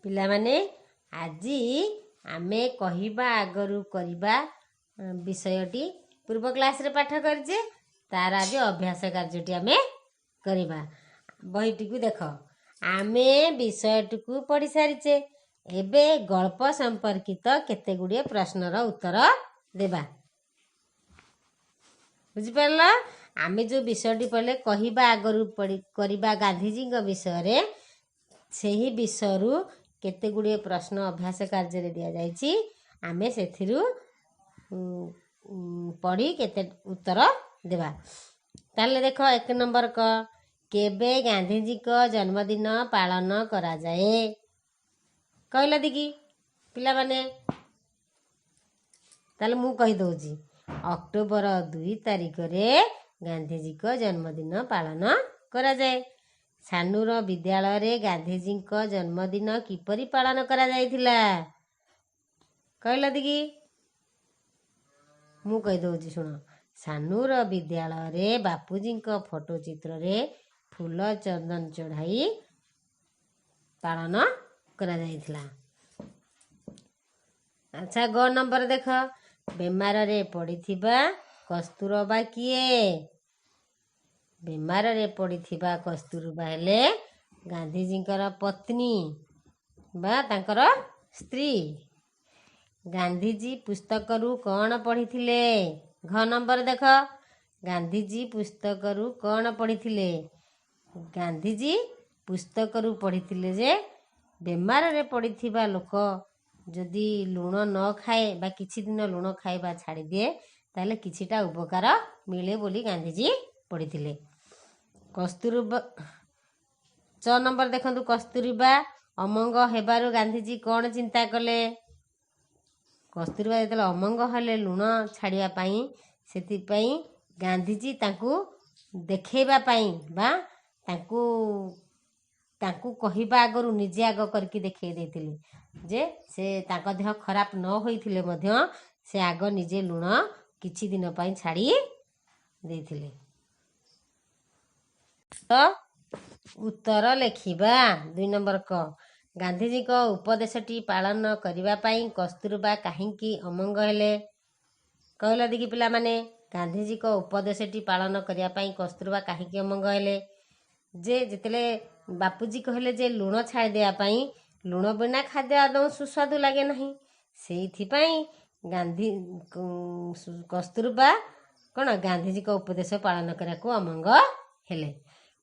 पिला माने आजी आमे कहिबा आगरू करिबा विषयटी पूर्व क्लास रे पाठ करजे तार आज अभ्यास कार्यटी आमे करिबा। बहीटी को देख आमे विषयटी को पढ़ी सारिचे एबे गल्प संपर्कित केते गुड़िए प्रश्नर उत्तर देबा। बुझिपार आमे जो विषयटी पढ़ले कहिबा आगरू करिबा गांधीजी विषय रे सेही विषय केते गुड़िए प्रश्न अभ्यास कार्य दिया जाइछि आमे सेथिरु पढ़ी केते उत्तर देबा। ताले देख 1 नंबर क केबे गांधीजी को जन्मदिन पालन करा जाए कहला दिगी पिला माने। ताले मु कहि दउजी अक्टोबर 2 तारिख रे गांधीजी को जन्मदिन पालन करा जाए। सानूर विद्यालय रे गांधीजी को जन्मदिन किपरि पालन करा जाइथिला कहला दिगी मु कहि दउजी सुन। सानूर विद्यालय रे बापूजी को फोटो चित्र रे फूल चंदन चढ़ाई पालन करा जाइथिला। अच्छा 2 नंबर देख बेमार रे पड़िथिबा कस्तूरबा किए बेमार रे पड़िथिबा कस्तूरबा हेले गांधीजी पत्नी बा तांकर स्त्री। गांधीजी पुस्तक रु कौन पढ़िथिले घ नंबर देख गांधीजी पुस्तक रु कौन पढ़िथिले गांधीजी पुस्तक रु पढ़िथिले जे बेमार रे पड़िथिबा लोक जदि लुण न खाए बा किछि दिन लुण खाइबा छाड़ी दिए ताले किछिटा उपकार मिले बोली गांधीजी पढ़िथिले। कस्तूरबा 6 नंबर देखंतु कस्तूरबा अमंग हेबारु गांधीजी कौन चिंता कले कस्तूरबा जेतले अमंग हेले लुण छाड़िया पाई सेति पाई गांधीजी तांकू देखैबा पाई बा तांकू कहिबा आगरू निजे आग करके देखै देथिले जे से तांको देह खराब न होइथिले मध्य से आग निजे लुण किछि दिन पाई छाड़ी देथिले। तो उत्तर लेखिबा 2 नंबर क गांधीजी को उपदेशटी पालन करिबा पाई कस्तूरबा काहींकी अमंग हेले कहला दिगी पिला माने। गांधीजी को उपदेशटी पालन करिया पाई कस्तूरबा काहींकी अमंग हेले जे जितले बापूजी कहले जे लुण छाड़ दिया पाई लुण बिना खाद्य आदौ सुस्वादु लागे नहीं सेइथि पाई गांधी कस्तूरबा कौन गांधीजी को उपदेश पालन करिया को अमंग हेले।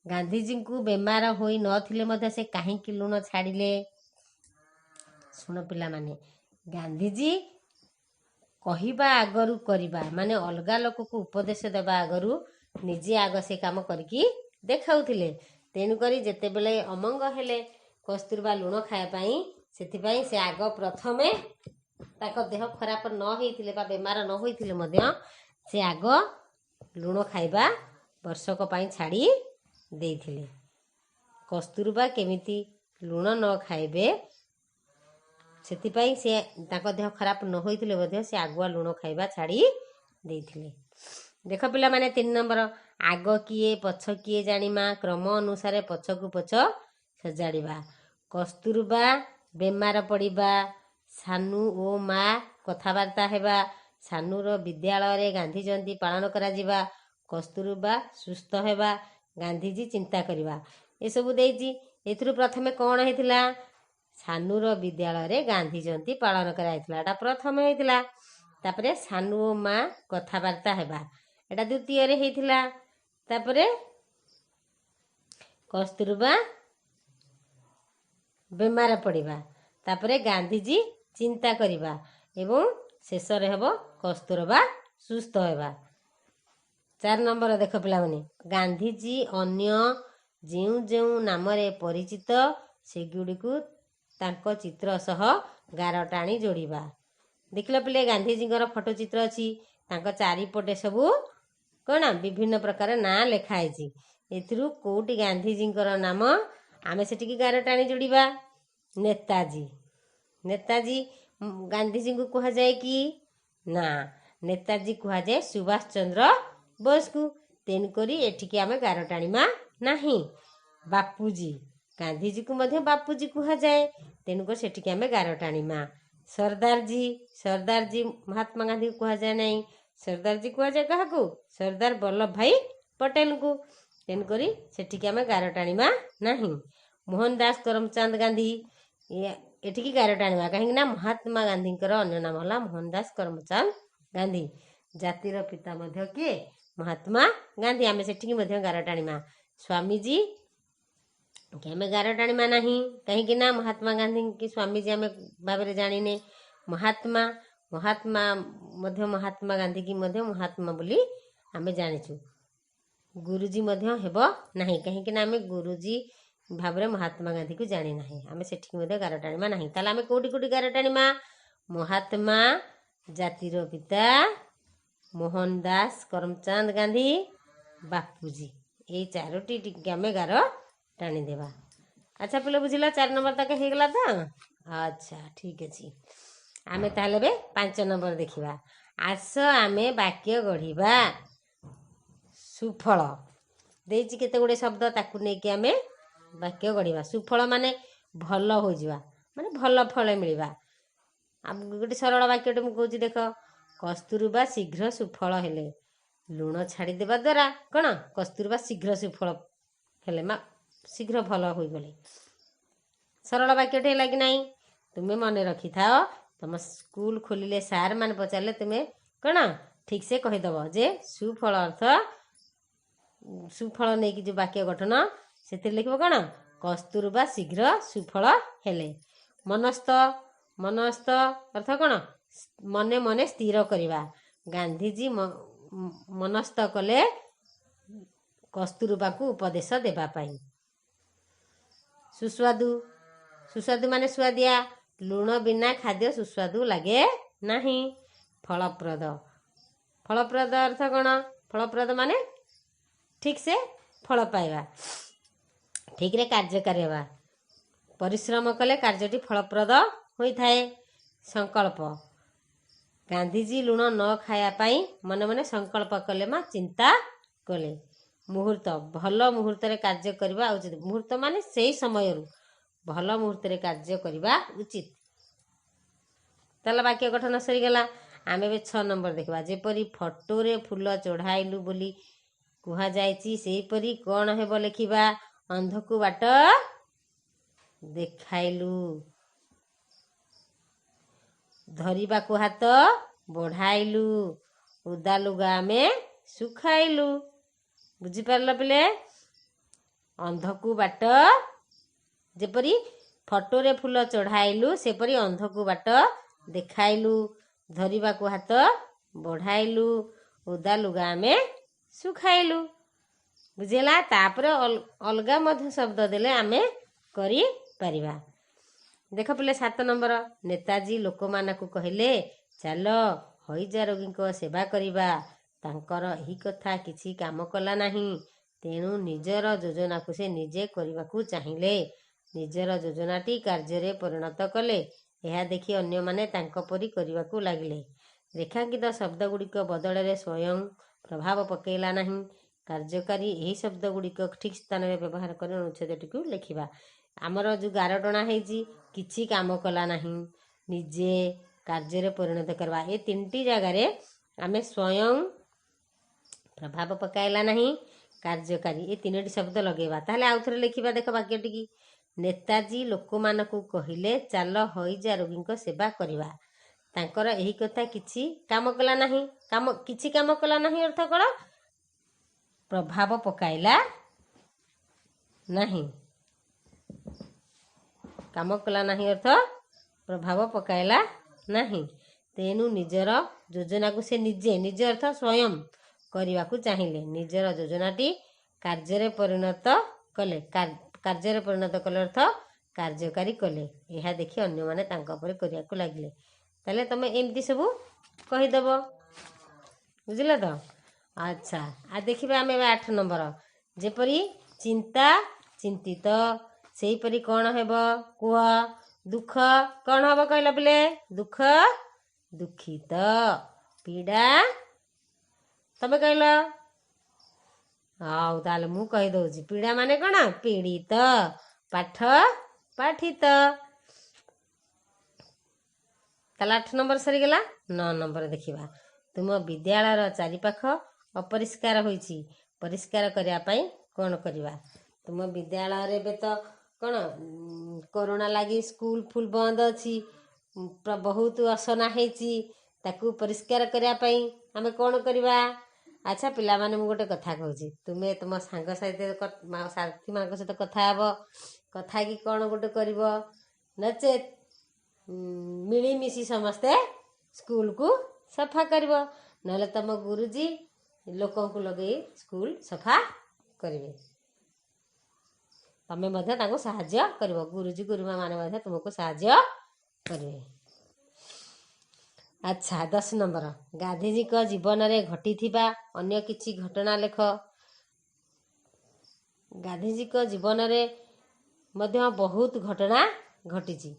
गांधीजी को बेमार होई नथिले मध्य से काहींकी लुण छाड़िले सुन पिला माने गांधीजी कहिबा आगरू करिबा माने अलगा लोक को उपदेश देबा आगरू निजे आग से काम करके देखाउथिले तेनु करी जेते बेले अमंग हेले कस्तूरबा लुण खाया पाई सेति पाई से आग प्रथमे ताको देह खराब न होइथिले बा बेमार न होइथिले मध्य से आग लुण खाइबा वर्षक पाई छाड़ी देइथिले। कस्तूरबा केमिति लुण न खाइबे सेति पाई से ताको देह खराब न होइथिले मध्य से आगुआ लुण खाइबा छाड़ी देइथिले। देख पिला माने 3 नंबर आग किए पछ किए जानिमा क्रम अनुसार पछकु पछ सजाड़िबा। कस्तूरबा बेमार पड़िबा सानू ओ मा कथाबार्ता हेबा सानूर विद्यालय रे गांधी जयंती पालन करा जिबा कस्तूरबा सुस्थ हेबा गांधीजी चिंता करिबा ए सब देइजी। एथुरु प्रथमे कौन हेतिला सानूर विद्यालय रे गांधी जयंती पालन करा हेतिला एटा प्रथमे हेतिला। तापरे सानू ओ मा कथाबार्ता हेबा एटा द्वितीय रे हेतिला। तापरे कस्तूरबा बेमार पड़िबा तापरे गांधीजी चिंता करिबा एवं शेष रे हेबो कस्तूरबा सुस्थ हेबा। 4 नंबर देख पिला माने गांधीजी अन्य जेउ जेउ नाम रे परिचित सेगुडी तांको चित्र सह गार टाणी जोड़िबा। देखिल पिले गांधीजी फोटो चित्र अच्छी तांको चारिपटे सबू कौन विभिन्न प्रकार ना लिखाई एथिरु कोटी गांधीजी नाम आमे सेटिकी गार टाणी जोड़िबा। नेताजी नेताजी गांधीजी को कहा जाए कि ना नेताजी कहा जाए सुभाष चंद्र बोस को तेणुकरी एठिकी आमे गार टाणीमा नाही। बापूजी ଗାନ୍ଧିଜୀ କୁ ମଧ୍ୟ ବାପୁଜୀ କୁହାଯାଏ। ତେଣୁକରି ସେଠିକି ଆମେ ଗାର ଟାଣିମା। ସରଦାରଜୀ ମହାତ୍ମା ଗାନ୍ଧୀ କୁହାଯାଏ ନାହିଁ। ସରଦାରଜୀ କୁହାଯାଏ କାହାକୁ? ସର୍ଦ୍ଦାର ବଲ୍ଲଭ ଭାଇ ପଟେଲଙ୍କୁ। ତେଣୁକରି ସେଠିକି ଆମେ ଗାର ଟାଣିବା ନାହିଁ। ମୋହନ ଦାସ କରମଚାନ୍ଦ ଗାନ୍ଧୀ ଏଠିକି ଗାର ଟାଣିବା, କାହିଁକି ନା ମହାତ୍ମା ଗାନ୍ଧୀଙ୍କର ଅନ୍ୟ ନାମ ହେଲା ମୋହନ ଦାସ କରମଚାନ୍ଦ ଗାନ୍ଧୀ। ଜାତିର ପିତା ମଧ୍ୟ କିଏ? ମହାତ୍ମା ଗାନ୍ଧୀ। ଆମେ ସେଠିକି ମଧ୍ୟ ଗାର ଟାଣିମା। ସ୍ୱାମୀଜୀ ଆମେ ଗାର ଟାଣିମା ନାହିଁ, କାହିଁକି ନା ମହାତ୍ମା ଗାନ୍ଧୀ କି ସ୍ୱାମୀଜୀ ଆମେ ଭାବରେ ଜାଣିନେ। ମହାତ୍ମା ଗାନ୍ଧୀ କି ମଧ୍ୟ ମହାତ୍ମା ବୋଲି ଆମେ ଜାଣିଛୁ। ଗୁରୁଜୀ ମଧ୍ୟ ହେବ ନାହିଁ, କାହିଁକି ନା ଆମେ ଗୁରୁଜୀ ଭାବରେ ମହାତ୍ମା ଗାନ୍ଧୀକୁ ଜାଣିନାହିଁ। ଆମେ ସେଠିକି ମଧ୍ୟ ଗାର ଟାଣିମା ନାହିଁ। ତାହେଲେ ଆମେ କୋଉଠି ଗାର ଟାଣିମା? ମହାତ୍ମା, ଜାତିର ପିତା, ମୋହନ ଦାସ କରମଚାନ୍ଦ ଗାନ୍ଧୀ, ବାପୁଜୀ, ଏଇ ଚାରୋଟି ଟିକେ ଆମେ ଗାର ଟାଣିଦେବା। ଆଚ୍ଛା ପିଲା ବୁଝିଲ? 4 ନମ୍ବର ତକ ହେଇଗଲା ତ? ଆଚ୍ଛା ଠିକ ଅଛି। ଆମେ ତାହେଲେ ଏବେ 5 ନମ୍ବର ଦେଖିବା। ଆସ ଆମେ ବାକ୍ୟ ଗଢ଼ିବା। ସୁଫଳ ଦେଇଛି କେତେ ଗୁଡେ ଶବ୍ଦ, ତାକୁ ନେଇକି ଆମେ ବାକ୍ୟ ଗଢ଼ିବା। ସୁଫଳ ମାନେ ଭଲ ହୋଇଯିବା, ମାନେ ଭଲ ଫଳ ମିଳିବା। ଗୋଟେ ସରଳ ବାକ୍ୟଟେ ମୁଁ କହୁଛି ଦେଖ। କସ୍ତୁରବା ଶୀଘ୍ର ସୁଫଳ ହେଲେ। ଲୁଣ ଛାଡ଼ିଦେବା ଦ୍ୱାରା କ'ଣ? କସ୍ତୁରବା ଶୀଘ୍ର ସୁଫଳ ହେଲେ, ଶୀଘ୍ର ଭଲ ହୋଇଗଲେ। ସରଳ ବାକ୍ୟଟେ ହେଲା କି ନାହିଁ? ତୁମେ ମନେ ରଖିଥାଅ। ତମ ସ୍କୁଲ ଖୋଲିଲେ ସାର୍ ମାନେ ପଚାରିଲେ ତୁମେ କ'ଣ ଠିକ ସେ କହିଦେବ ଯେ ସୁଫଳ ଅର୍ଥ, ସୁଫଳ ନେଇକି ଯେଉଁ ବାକ୍ୟ ଗଠନ, ସେଥିରେ ଲେଖିବ କ'ଣ? କସ୍ତୁରବା ଶୀଘ୍ର ସୁଫଳ ହେଲେ। ମନସ୍ଥ ଅର୍ଥ କ'ଣ? ମନେ ମନେ ସ୍ଥିର କରିବା। ଗାନ୍ଧିଜୀ ମନସ୍ଥ କଲେ କସ୍ତୁରବାକୁ ଉପଦେଶ ଦେବା ପାଇଁ। ସୁସ୍ୱାଦୁ ମାନେ ସୁଆଦିଆ। ଲୁଣ ବିନା ଖାଦ୍ୟ ସୁସ୍ୱାଦୁ ଲାଗେ ନାହିଁ। ଫଳପ୍ରଦ ଅର୍ଥ କ'ଣ? ଫଳପ୍ରଦ ମାନେ ଠିକ ସେ ଫଳ ପାଇବା, ଠିକରେ କାର୍ଯ୍ୟକାରୀ ହେବା। ପରିଶ୍ରମ କଲେ କାର୍ଯ୍ୟଟି ଫଳପ୍ରଦ ହୋଇଥାଏ। ସଂକଳ୍ପ, ଗାନ୍ଧିଜୀ ଲୁଣ ନ ଖାଇବା ପାଇଁ ମନେ ମନେ ସଂକଳ୍ପ କଲେ, ଚିନ୍ତା କଲେ। ମୁହୂର୍ତ୍ତ, ଭଲ ମୁହୂର୍ତ୍ତରେ କାର୍ଯ୍ୟ କରିବା ଉଚିତ। ମୁହୂର୍ତ୍ତ ମାନେ ସେଇ ସମୟରୁ ଭଲ ମୁହୂର୍ତ୍ତରେ କାର୍ଯ୍ୟ କରିବା ଉଚିତ। ତାହେଲେ ବାକ୍ୟ ଗଠନ ସରିଗଲା। ଆମେ ଏବେ 6 ନମ୍ବର ଦେଖିବା। ଯେପରି ଫଟୋରେ ଫୁଲ ଚଢ଼ାଇଲୁ ବୋଲି କୁହାଯାଇଛି, ସେହିପରି କ'ଣ ହେବ ଲେଖିବା। ଅନ୍ଧକୁ ବାଟ ଦେଖାଇଲୁ। ଧରିବାକୁ ହାତ ବଢ଼ାଇଲୁ। ଓଦା ଲୁଗା ଆମେ ଶୁଖାଇଲୁ। ବୁଝିପାରିଲ ପିଲେ? ଅନ୍ଧକୁ ବାଟ, ଯେପରି ଫଟୋରେ ଫୁଲ ଚଢ଼ାଇଲୁ ସେପରି ଅନ୍ଧକୁ ବାଟ ଦେଖାଇଲୁ। ଧରିବାକୁ ହାତ ବଢ଼ାଇଲୁ। ଓଦା ଲୁଗା ଆମେ ଶୁଖାଇଲୁ। ବୁଝିଲା? ତାପରେ ଅଲଗା ମଧ୍ୟ ଶବ୍ଦ ଦେଲେ ଆମେ କରିପାରିବା। ଦେଖ ପିଲେ 7 ନମ୍ବର। ନେତାଜୀ ଲୋକମାନଙ୍କୁ କହିଲେ, ଚାଲ ହଇଜା ରୋଗୀଙ୍କ ସେବା କରିବା। ତାଙ୍କର ଏହି କଥା କିଛି କାମ କଲା ନାହିଁ। ତେଣୁ ନିଜର ଯୋଜନାକୁ ସେ ନିଜେ କରିବାକୁ ଚାହିଁଲେ। ନିଜର ଯୋଜନାଟି କାର୍ଯ୍ୟରେ ପରିଣତ କଲେ। ଏହା ଦେଖି ଅନ୍ୟମାନେ ତାଙ୍କ ପରି କରିବାକୁ ଲାଗିଲେ। ରେଖାଙ୍କିତ ଶବ୍ଦଗୁଡ଼ିକ ବଦଳରେ ସ୍ୱୟଂ ପ୍ରଭାବ ପକାଇଲା ନାହିଁ। କାର୍ଯ୍ୟକାରୀ ଏହି ଶବ୍ଦଗୁଡ଼ିକ ଠିକ୍ ସ୍ଥାନରେ ବ୍ୟବହାର କରି ଅନୁଚ୍ଛେଦଟିକୁ ଲେଖିବା। ଆମର ଯେଉଁ ଗାର ଟଣା ହେଇଛି, କିଛି କାମ କଲା ନାହିଁ, ନିଜେ, କାର୍ଯ୍ୟରେ ପରିଣତ କରିବା, ଏ 3ଟି ଜାଗାରେ ଆମେ ସ୍ୱୟଂ, ପ୍ରଭାବ ପକାଇଲା ନାହିଁ, କାର୍ଯ୍ୟକାରୀ, ଏ 3ଟି ଶବ୍ଦ ଲଗେଇବା। ତାହେଲେ ଆଉ ଥରେ ଲେଖିବା। ଦେଖ ବାକ୍ୟଟିକି। ନେତାଜୀ ଲୋକମାନଙ୍କୁ କହିଲେ, ଚାଲ ହଇଜା ରୋଗୀଙ୍କ ସେବା କରିବା। ତାଙ୍କର ଏହି କଥା କିଛି କାମ କଲା ନାହିଁ। କିଛି କାମ କଲା ନାହିଁ ଅର୍ଥ କ'ଣ? ପ୍ରଭାବ ପକାଇଲା ନାହିଁ। କାମ କଲା ନାହିଁ ଅର୍ଥ ପ୍ରଭାବ ପକାଇଲା ନାହିଁ। ତେଣୁ ନିଜର ଯୋଜନାକୁ ସେ ନିଜେ ଅର୍ଥ ସ୍ୱୟଂ କରିବାକୁ ଚାହିଁଲେ। ନିଜର ଯୋଜନାଟି କାର୍ଯ୍ୟରେ ପରିଣତ କଲେ। କାର୍ଯ୍ୟରେ ପରିଣତ କଲେ ଅର୍ଥ କାର୍ଯ୍ୟକାରୀ କଲେ। ଏହା ଦେଖି ଅନ୍ୟମାନେ ତାଙ୍କ ଉପରେ କରିବାକୁ ଲାଗିଲେ। ତାହେଲେ ତମେ ଏମିତି ସବୁ କହିଦେବ। ବୁଝିଲ ତ? ଆଚ୍ଛା, ଦେଖିବା ଆମେ 8 ନମ୍ବର। ଯେପରି ଚିନ୍ତା, ଚିନ୍ତିତ, ସେହିପରି କ'ଣ ହେବ କୁହ। ଦୁଃଖ କ'ଣ ହେବ କହିଲ ପିଲେ? ଦୁଃଖ, ଦୁଃଖିତ। ପୀଡ଼ା, ତମେ କହିଲ। ଆଉ ତାହେଲେ ମୁଁ କହିଦେଉଛି। ପୀଡ଼ା ମାନେ କ'ଣ? ପୀଡ଼ିତ। ପାଠ ପାଠିତ। ତାହେଲେ 8 ନମ୍ବର ସରିଗଲା। 9 ନମ୍ବର ଦେଖିବା। ତୁମ ବିଦ୍ୟାଳୟର ଚାରିପାଖ ଅପରିଷ୍କାର ହୋଇଛି, ପରିଷ୍କାର କରିବା ପାଇଁ କ'ଣ କରିବା? ତୁମ ବିଦ୍ୟାଳୟରେ ଏବେ ତ କ'ଣ କରୋନା ଲାଗି ସ୍କୁଲ ଫୁଲ ବନ୍ଦ ଅଛି, ବହୁତ ଅସନା ହେଇଛି, ତାକୁ ପରିଷ୍କାର କରିବା ପାଇଁ ଆମେ କ'ଣ କରିବା? ଆଚ୍ଛା ପିଲାମାନେ, ମୁଁ ଗୋଟେ କଥା କହୁଛି, ତୁମେ ତୁମ ସାଥିମାନଙ୍କ ସହିତ କଥା ହେବ। କଥା ହେଇକି କ'ଣ ଗୋଟେ କରିବ, ନଚେତ୍ ମିଳିମିଶି ସମସ୍ତେ ସ୍କୁଲକୁ ସଫା କରିବ। ନହେଲେ ତମ ଗୁରୁଜୀ ଲୋକଙ୍କୁ ଲଗେଇ ସ୍କୁଲ ସଫା କରିବେ। ତମେ ମଧ୍ୟ ତାଙ୍କୁ ସାହାଯ୍ୟ କରିବ। ଗୁରୁଜୀ ଗୁରୁମା ମାନେ ମଧ୍ୟ ତୁମକୁ ସାହାଯ୍ୟ କରିବେ। ଆଚ୍ଛା 10 ନମ୍ବର। ଗାନ୍ଧିଜୀଙ୍କ ଜୀବନରେ ଘଟିଥିବା ଅନ୍ୟ କିଛି ଘଟଣା ଲେଖ। ଗାନ୍ଧିଜୀଙ୍କ ଜୀବନରେ ମଧ୍ୟ ବହୁତ ଘଟଣା ଘଟିଛି।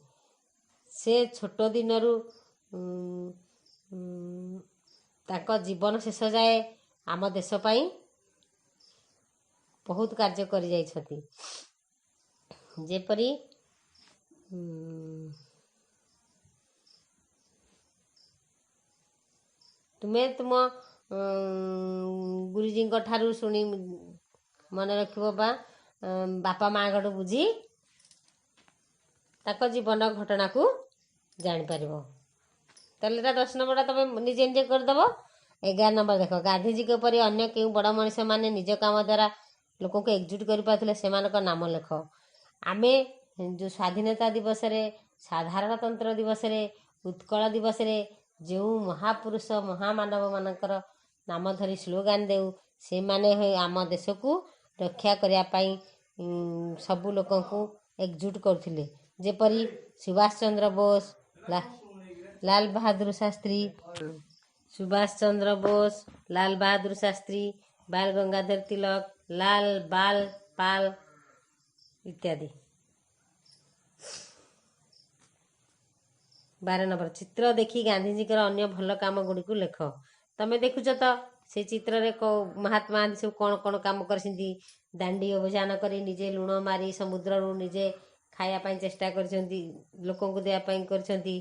ସେ ଛୋଟ ଦିନରୁ ତାଙ୍କ ଜୀବନ ଶେଷ ଯାଏ ଆମ ଦେଶ ପାଇଁ ବହୁତ କାର୍ଯ୍ୟ କରିଯାଇଛନ୍ତି। ଯେପରି ତୁମେ ତୁମ ଗୁରୁଜୀଙ୍କ ଠାରୁ ଶୁଣି ମନେ ରଖିବ ବା ବାପା ମାଆଙ୍କଠୁ ବୁଝି ତାଙ୍କ ଜୀବନ ଘଟଣାକୁ ଜାଣିପାରିବ। ତାହେଲେ ଏଇଟା 10 ନମ୍ବରଟା ତମେ ନିଜେ ନିଜେ କରିଦେବ। 11 ନମ୍ବର ଦେଖ। ଗାନ୍ଧିଜୀଙ୍କ ପରି ଅନ୍ୟ କେଉଁ ବଡ଼ ମଣିଷମାନେ ନିଜ କାମ ଦ୍ୱାରା ଲୋକଙ୍କୁ ଏକଜୁଟ କରିପାରୁଥିଲେ, ସେମାନଙ୍କ ନାମ ଲେଖ। ଆମେ ଯେଉଁ ସ୍ୱାଧୀନତା ଦିବସରେ, ସାଧାରଣତନ୍ତ୍ର ଦିବସରେ, ଉତ୍କଳ ଦିବସରେ ଯେଉଁ ମହାପୁରୁଷ ମହାମାନବମାନଙ୍କର ନାମ ଧରି ସ୍ଲୋଗାନ ଦେଉ, ସେମାନେ ଆମ ଦେଶକୁ ରକ୍ଷା କରିବା ପାଇଁ ସବୁ ଲୋକଙ୍କୁ ଏକଜୁଟ କରୁଥିଲେ। ଯେପରି ସୁଭାଷ ଚନ୍ଦ୍ର ବୋଷ, ଲାଲ ବାହାଦୁର ଶାସ୍ତ୍ରୀ, ବାଲ ଗଙ୍ଗାଧର ତିଲକ, ଲାଲ ବାଲ ପାଲ ଇତ୍ୟାଦି। 12 ନମ୍ବର। ଚିତ୍ର ଦେଖି ଗାନ୍ଧିଜୀଙ୍କର ଅନ୍ୟ ଭଲ କାମ ଗୁଡ଼ିକୁ ଲେଖ। ତମେ ଦେଖୁଛ ତ ସେ ଚିତ୍ରରେ ମହାତ୍ମା ଗାନ୍ଧୀ ସବୁ କ'ଣ କ'ଣ କାମ କରିଛନ୍ତି। ଦାଣ୍ଡି ଅଭିଯାନ କରି ନିଜେ ଲୁଣ ମାରି ସମୁଦ୍ରରୁ ନିଜେ ଖାଇବା ପାଇଁ ଚେଷ୍ଟା କରିଛନ୍ତି, ଲୋକଙ୍କୁ ଦେବା ପାଇଁ କରିଛନ୍ତି।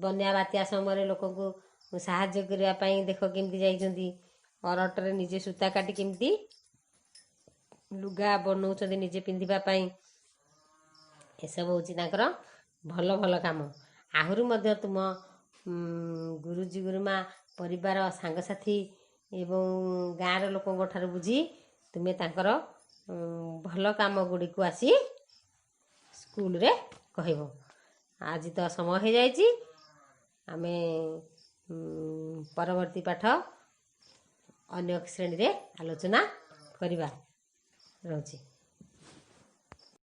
ବନ୍ୟା ବାତ୍ୟା ସମୟରେ ଲୋକଙ୍କୁ ସାହାଯ୍ୟ କରିବା ପାଇଁ ଦେଖ କେମିତି ଯାଇଛନ୍ତି। ଅରଟରେ ନିଜେ ସୂତା କାଟି କେମିତି ଲୁଗା ବନଉଛନ୍ତି ନିଜେ ପିନ୍ଧିବା ପାଇଁ। ଏସବୁ ହେଉଛି ତାଙ୍କର ଭଲ ଭଲ କାମ। ଆହୁରି ମଧ୍ୟ ତୁମ ଗୁରୁଜୀ ଗୁରୁମା, ପରିବାର, ସାଙ୍ଗସାଥି ଏବଂ ଗାଁର ଲୋକଙ୍କ ଠାରୁ ବୁଝି ତୁମେ ତାଙ୍କର ଭଲ କାମ ଗୁଡ଼ିକୁ ଆସି ସ୍କୁଲରେ କହିବ। ଆଜି ତ ସମୟ ହେଇଯାଇଛି। ଆମେ ପରବର୍ତ୍ତୀ ପାଠ ଅନ୍ୟ ଶ୍ରେଣୀରେ ଆଲୋଚନା କରିବା। ରହୁଛି।